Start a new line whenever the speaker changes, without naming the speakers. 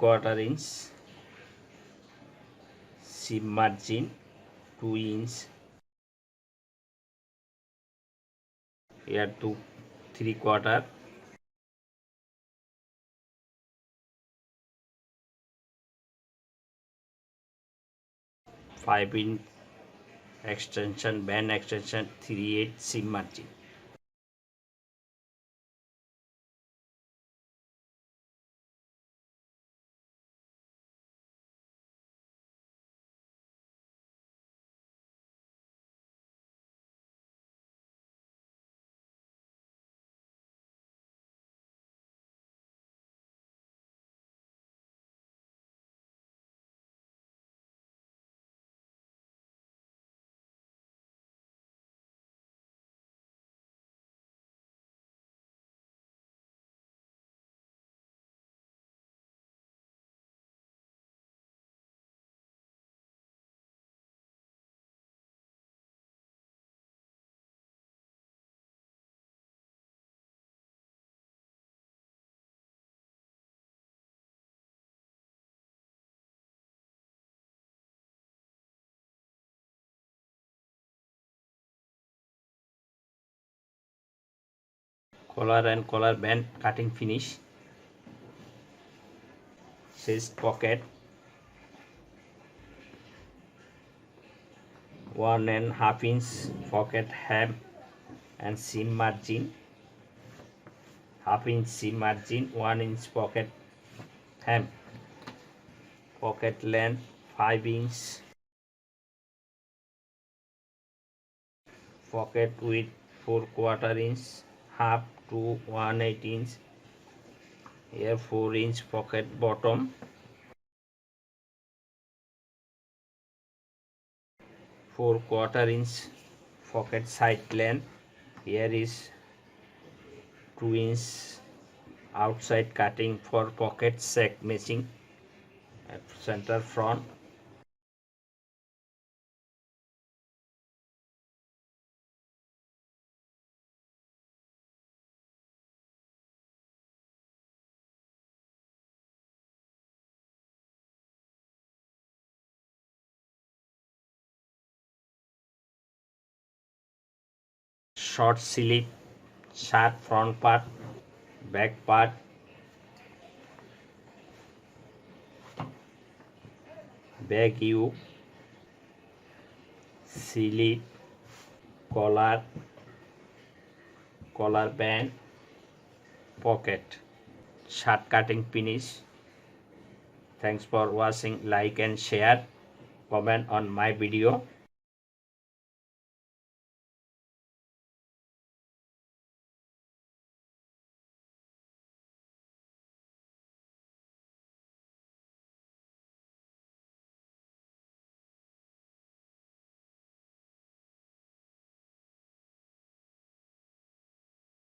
3/4 inch, seam margin 2 inch, here 2 3/4, 5-inch extension, band extension, 3/8 seam margin. Collar and collar band cutting finish, chest pocket, 1.5 inch pocket hem and seam margin, 1/2 inch seam margin, 1 inch pocket hem, pocket length 5 inch, pocket width 4/4 inch, half to 1/8 inch, here 4 inch pocket bottom, 4/4 inch pocket side length, here is 2 inch outside cutting for pocket sack matching at center front. Short sleeve, shirt front part, back part, back U, sleeve, collar, collar band, pocket, shirt cutting finish. Thanks for watching. Like and share, comment on my video.